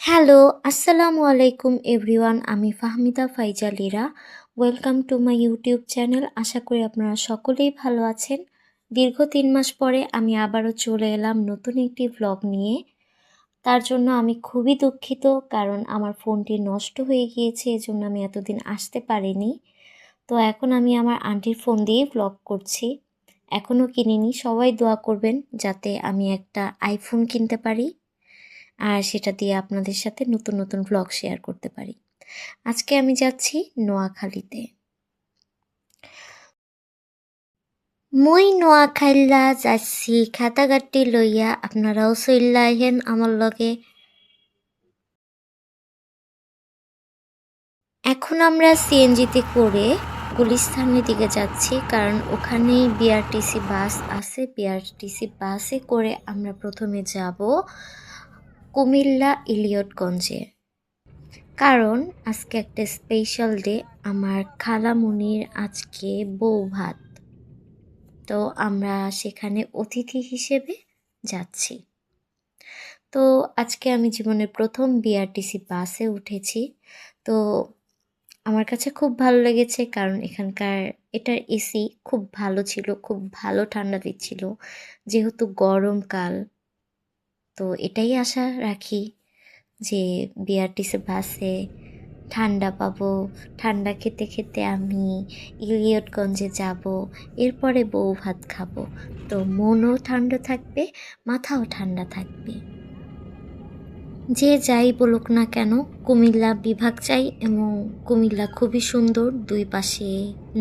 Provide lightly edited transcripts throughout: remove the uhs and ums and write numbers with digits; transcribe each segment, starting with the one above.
Hello, আসসালামু আলাইকুম everyone. আমি Fahmida Faiza Lira. Welcome to my YouTube channel. আশা করি আপনারা সকলেই ভালো আছেন। দীর্ঘ ৩ মাস পরে আমি আবারও চলে এলাম নতুন একটি ভ্লগ নিয়ে। তার জন্য আমি খুবই দুঃখিত, কারণ আমার ফোনটি নষ্ট হয়ে গিয়েছে, এজন্য আমি এতদিন আসতে পারিনি। তো এখন আমি আমার আন্টির ফোন দিয়েই ভ্লগ করছি। এখনও কিনিনি, সবাই দোয়া করবেন যাতে আমি একটা আইফোন কিনতে পারি আর সেটা দিয়ে আপনাদের সাথে নতুন নতুন ভ্লগ শেয়ার করতে পারি। আজকে আমি যাচ্ছি নোয়াখালীতে। মুই নোয়াখাইলা যাচ্ছি খাতাগাট্টি লইয়া, আপনারাও চইল্লা আইহেন আমার লগে। এখন আমরা সিএনজিতে করে গুলিস্তানের দিকে যাচ্ছি, কারণ ওখানেই বিআরটিসি বাস আছে। বিআরটিসি বাসে করে আমরা প্রথমে যাব কুমিল্লা ইলিয়টগঞ্জে, কারণ আজকে একটা স্পেশাল ডে। আমার খালামুনির আজকে বউ ভাত, তো আমরা সেখানে অতিথি হিসেবে যাচ্ছি। তো আজকে আমি জীবনের প্রথম বিআরটিসি বাসে উঠেছি। তো আমার কাছে খুব ভালো লেগেছে, কারণ এটার এসি খুব ভালো ছিল, খুব ভালো ঠান্ডা দিচ্ছিল। যেহেতু গরমকাল, তো এটাই আশা রাখি যে বিআরটিসি বাসে ঠান্ডা পাবো। ঠান্ডা খেতে খেতে আমি ইলিয়টগঞ্জে যাব, এরপরে বউ ভাত খাবো। তো মনও ঠান্ডা থাকবে, মাথাও ঠান্ডা থাকবে। যে যাই বলুক না কেন, কুমিল্লা বিভাগ চাই, এবং কুমিল্লা খুবই সুন্দর। দুই পাশে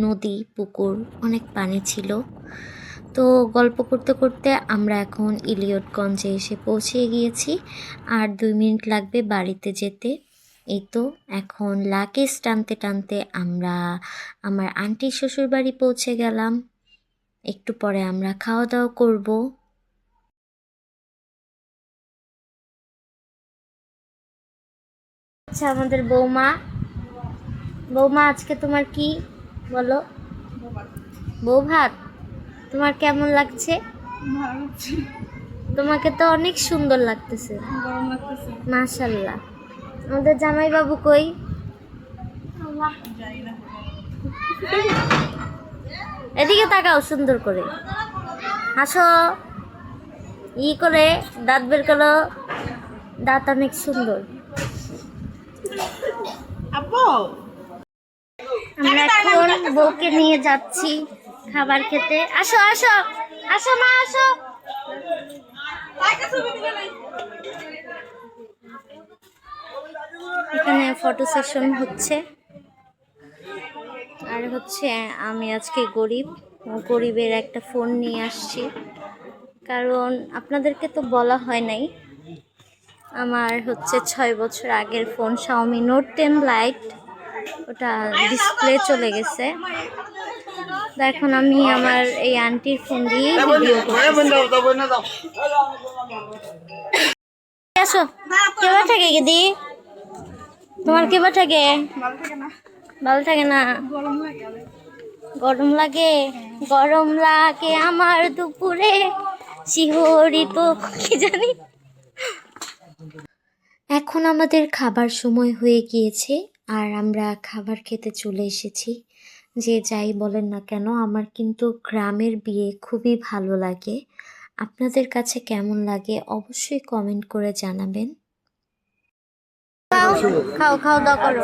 নদী, পুকুর, অনেক পানি ছিল। তো গল্প করতে করতে আমরা এখন ইলিয়টগঞ্জে এসে পৌঁছে গিয়েছি। আর 2 মিনিট লাগবে বাড়িতে যেতে। এই তো এখন লাগেজ টানতে টানতে আমরা আমার আন্টির শ্বশুর বাড়ি পৌঁছে গেলাম। একটু পরে আমরা খাওয়া দাওয়া করব। আচ্ছা, আমাদের বৌমা বৌমা আজকে তোমার কি বলো? বউ ভাত তোমার কেমন লাগছে? তোমাকে তো অনেক সুন্দর লাগতেছে, মাশাআল্লাহ। আমাদের জামাই বাবু কই? এদিকে তাকাও সুন্দর করে, হাসো, করে দাঁত বের করো, দাঁত অনেক সুন্দর। আমরা এখন বউকে নিয়ে যাচ্ছি খাবার খেতে। আসো আসো আসো মা, আসো। এখানে ফটো সেশন হচ্ছে। আর হচ্ছে আমি আজকে গরিবের একটা ফোন নিয়ে আসছি, কারণ আপনাদেরকে তো বলা হয় নাই, আমার হচ্ছে 6 বছর আগের ফোন শাওমি নোট 10 লাইট, ওটা ডিসপ্লে চলে গেছে। এখন আমি আমার এই আন্টির ফোন দিয়ে ভিডিও করতেছি। আসো, কেবা থাকে দিদি, তোমার কেবা থাকে? ভালো থাকে না? গরম লাগে, গরম লাগে আমার দুপুরে, শিহরিত কি জানি। এখন আমাদের খাবার সময় হয়ে গিয়েছে, আর আমরা খাবার খেতে চলে এসেছি। যে যাই বলেন না কেন, আমার কিন্তু গ্রামের বিয়ে খুবই ভালো লাগে। আপনাদের কাছে কেমন লাগে অবশ্যই কমেন্ট করে জানাবেন। খাও খাও দাও করো।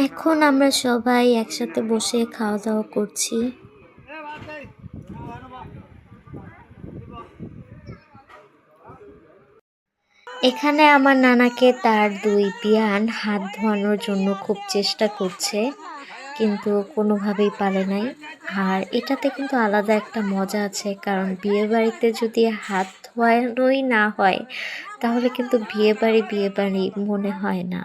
এখন আমরা সবাই একসাথে বসে খাওয়া দাওয়া করছি। এখানে আমার নানাকে তার 2 বিয়ান হাত ধোয়ানোর জন্য খুব চেষ্টা করছে, কিন্তু কোনোভাবেই পারে নাই। আর এটাতে কিন্তু আলাদা একটা মজা আছে, কারণ বিয়ে বাড়িতে যদি হাত ধোয়ানোই না হয়, তাহলে কিন্তু বিয়ে বাড়ি মনে হয় না।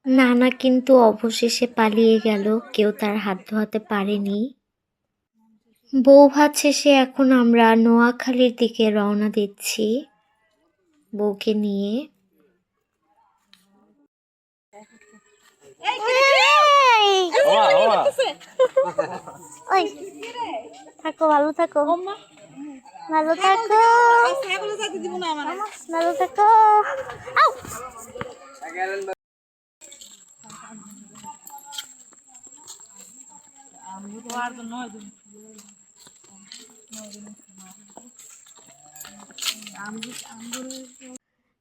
নানা কিন্তু অবশেষে পালিয়ে গেল, কেউ তার হাত ধোয়াতে পারেনি। বৌভাত শেষে এখন আমরা নোয়াখালীর দিকে রওনা দিচ্ছি বউকে নিয়ে। ওই থাকো, ভালো থাকো, ভালো থাকো, ভালো থাকো।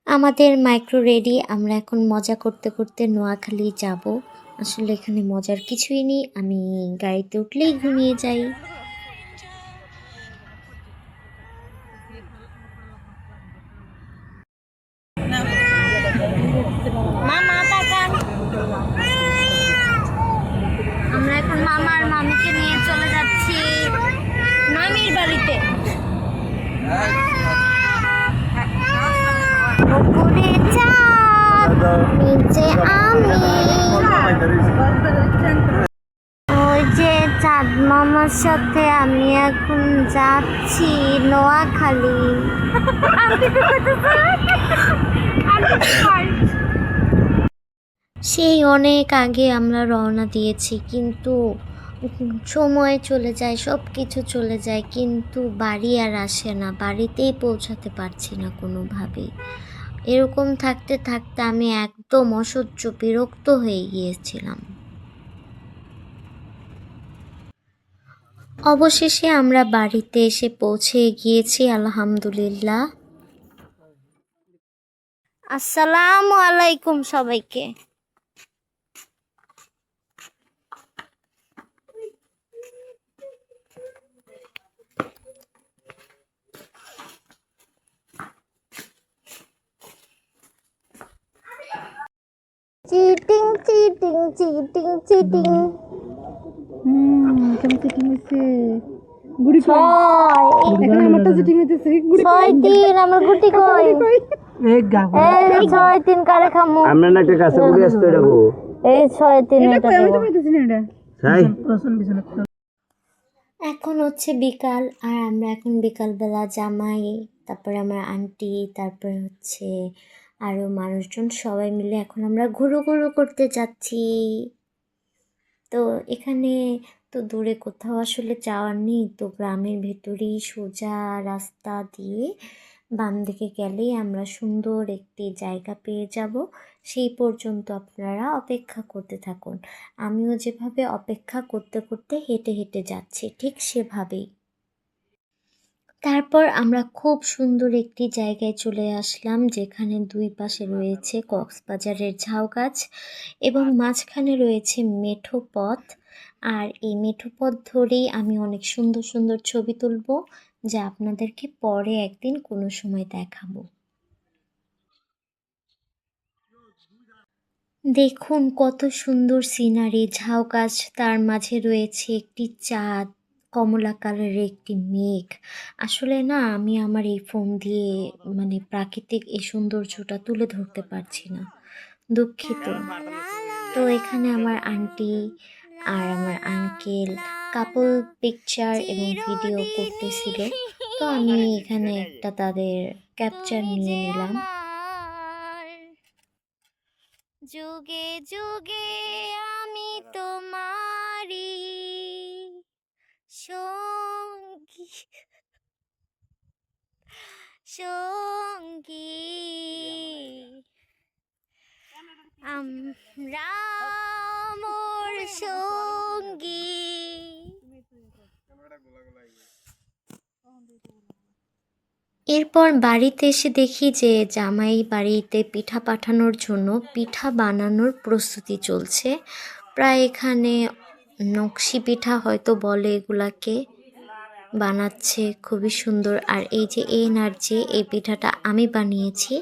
আমাদের মাইক্রো রেডি, আমরা এখন মজা করতে করতে নোয়াখালী যাব। আসলে এখানে মজার কিছুই নেই, আমি গাড়িতে উঠলেই ঘুমিয়ে যাই। আমরা এখন মামা আর মামিকে নিয়ে চলে যাচ্ছি মামির বাড়িতে। উপরে চাঁদ, নিচে আমি, ওই যে চাঁদ মামার সাথে আমি এখন যাচ্ছি নোয়াখালী। সেই অনেক আগে আমরা রওনা দিয়েছি, কিন্তু সময় চলে যায়, সব কিছু চলে যায়, কিন্তু বাড়ি আর আসে না, বাড়িতেই পৌঁছাতে পারছি না কোনোভাবেই। এরকম থাকতে থাকতে আমি একদম অসহ্য বিরক্ত হয়ে গিয়েছিলাম। অবশেষে আমরা বাড়িতে এসে পৌঁছে গিয়েছি, আলহামদুলিল্লাহ। আসসালামু আলাইকুম সবাইকে। Cheating cheating cheating cheating. কেমন চিটিং হইছে? গুড়ি কই? ছয়, এখন আমারটা চিটিং হইতেছে। গুড়ি কই? 6-3 আমার গুটি কই? এই গাবো। এই 6-3 কারে খামু? আমরা না একটা কাছে বুড়ি আসতে রাখবো এই 6-3 এটা এটা কই? আমি দেব। তো পাইতেছি না এটা। তাই প্রশ্ন বিছানা। এখন হচ্ছে বিকাল, আর আমরা এখন বিকালবেলা জামাই, তারপরে আমার আন্টি, তারপরে হচ্ছে আরও মানুষজন সবাই মিলে এখন আমরা ঘুরু ঘুরু করতে যাচ্ছি। তো এখানে তো দূরে কোথাও আসলে যাওয়ার নেই, তো গ্রামের ভেতরেই সোজা রাস্তা দিয়ে বাম দিকে গেলেই আমরা সুন্দর একটি জায়গা পেয়ে যাব। সেই পর্যন্ত আপনারা অপেক্ষা করতে থাকুন। আমিও যেভাবে অপেক্ষা করতে করতে হেঁটে হেঁটে যাচ্ছি, ঠিক সেভাবেই। তারপর আমরা খুব সুন্দর একটি জায়গায় চলে আসলাম, যেখানে দুই পাশে রয়েছে কক্সবাজারের ঝাউগাছ এবং মাঝখানে রয়েছে মেঠো পথ। আর এই মেঠো পথ ধরেই আমি অনেক সুন্দর সুন্দর ছবি তুলব, যা আপনাদেরকে পরে একদিন কোনো সময় দেখাবো। দেখুন কত সুন্দর সিনারি, ঝাউগাছ, তার মাঝে রয়েছে একটি চাঁদ, কমলা কালারের একটি মেঘ। আসলে না, আমি আমার এই ফোন দিয়ে মানে প্রাকৃতিক এই সৌন্দর্যটা তুলে ধরতে পারছি না, দুঃখিত। তো এখানে আমার আন্টি আর আমার আঙ্কেল কাপল পিকচার এবং ভিডিও করতেছিল, তো আমি এখানে একটা তাদের ক্যাপচার নিয়ে নিলাম। যুগে যুগে আমি তোমারি সঙ্গী সঙ্গী, আমরা মোর সঙ্গী। এরপর বাড়িতে এসে দেখি যে জামাই বাড়িতে পিঠা পাঠানোর জন্য পিঠা বানানোর প্রস্তুতি চলছে। প্রায় এখানে নকশি পিঠা হয়তো বলে এগুলাকে, বানাচ্ছে খুবই সুন্দর। আর এই যে এনার্জি, এই পিঠাটা আমি বানিয়েছি,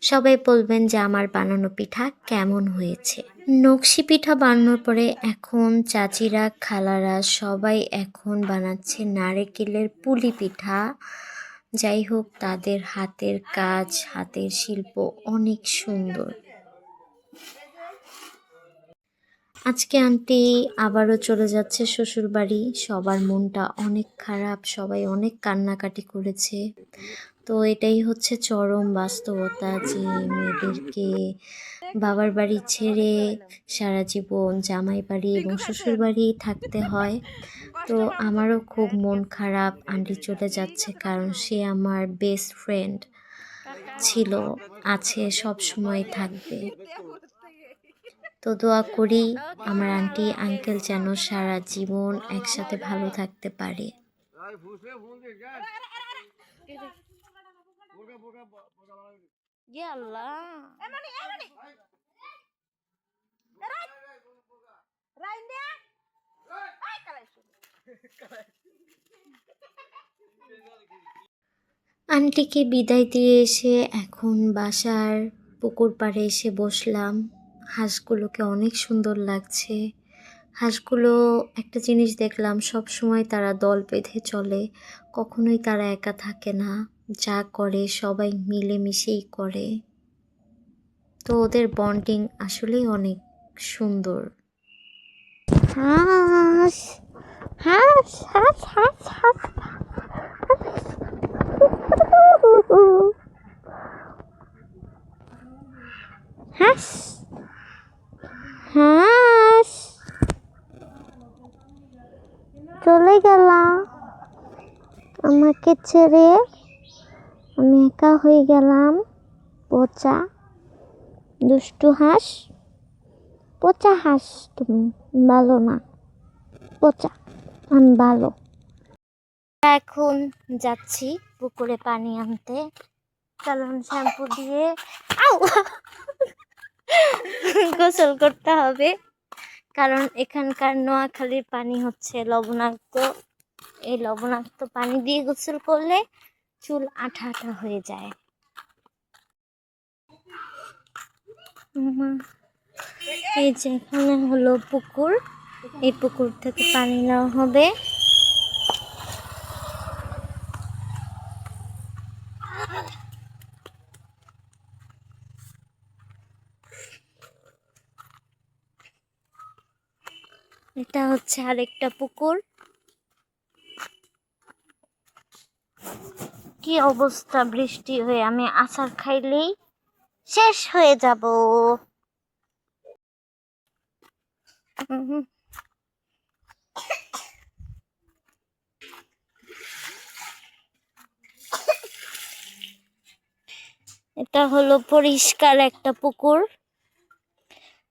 সবাই বলবেন যে আমার বানানো পিঠা কেমন হয়েছে। নকশি পিঠা বানানোর পরে এখন চাচিরা খালারা সবাই এখন বানাচ্ছে নারকেলের পুলি পিঠা। যাই হোক, তাদের হাতের কাজ, হাতের শিল্প অনেক সুন্দর। আজকে আন্টি আবারও চলে যাচ্ছে শ্বশুর বাড়ি। সবার মনটা অনেক খারাপ, সবাই অনেক কান্নাকাটি করেছে। তো এটাই হচ্ছে চরম বাস্তবতা যে মেয়েদেরকে বাবার বাড়ি ছেড়ে সারা জীবন জামাই বাড়ি এবং শ্বশুর বাড়ি থাকতে হয়। তো আমারও খুব মন খারাপ, আন্টি চলে যাচ্ছে, কারণ সে আমার বেস্ট ফ্রেন্ড ছিল, আছে, সব সময় থাকবে। তো দোয়া করি আমার আন্টি আঙ্কেল যেন সারা জীবন একসাথে ভালো থাকতে পারে। আন্টিকে বিদায় দিয়ে এসে এখন বাসার পুকুর পাড়ে এসে বসলাম। হাঁসগুলোকে অনেক সুন্দর লাগছে। হাঁসগুলো একটা জিনিস দেখলাম, সব সময় তারা দল বেঁধে চলে, কখনোই তারা একা থাকে না, যা করে সবাই মিলেমিশেই করে। তো ওদের বন্ডিং আসলেই অনেক সুন্দর। হাঁস হাঁস হাঁস হাঁস হাঁস হাঁস হাঁস চলে গেলাম আমাকে ছেড়ে, আমি একা হয়ে গেলাম। পচা দুষ্টু হাঁস, পচা হাঁস, তুমি ভালো না, পচা, আমি ভালো। এখন যাচ্ছি পুকুরে পানি আনতে, কারণ শ্যাম্পু দিয়ে গোসল করতে হবে, কারণ এখানকার নোয়াখালীর পানি হচ্ছে লবণাক্ত। এই লবণাক্ত পানি দিয়ে গোসল করলে চুল আঠা আঠা হয়ে যায়। এই যে এখানে হলো পুকুর, এই পুকুর থেকে পানি নেওয়া হবে। এটা হচ্ছে আরেকটা পুকুর। কি অবস্থা, বৃষ্টি হয়ে আমি আচার খাইলেই শেষ হয়ে যাব। এটা হলো পরিষ্কার একটা পুকুর,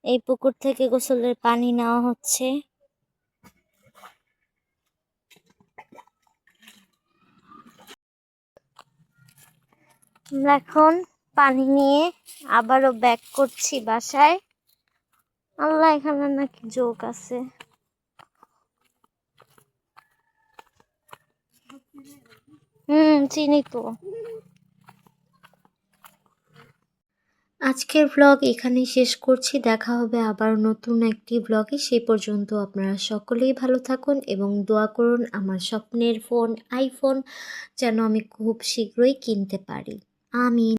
এই পুকুর থেকে গোসলের পানি নেওয়া হচ্ছে। আমরা এখন পানি নিয়ে আবারও ব্যাক করছি বাসায়। আল্লাহ, এখানে নাকি জোক আছে। চিনি তো। আজকের ব্লগ এখানেই শেষ করছি, দেখা হবে আবার নতুন একটি ব্লগে। সেই পর্যন্ত আপনারা সকলেই ভালো থাকুন এবং দোয়া করুন আমার স্বপ্নের ফোন আইফোন যেন আমি খুব শীঘ্রই কিনতে পারি। আমিন।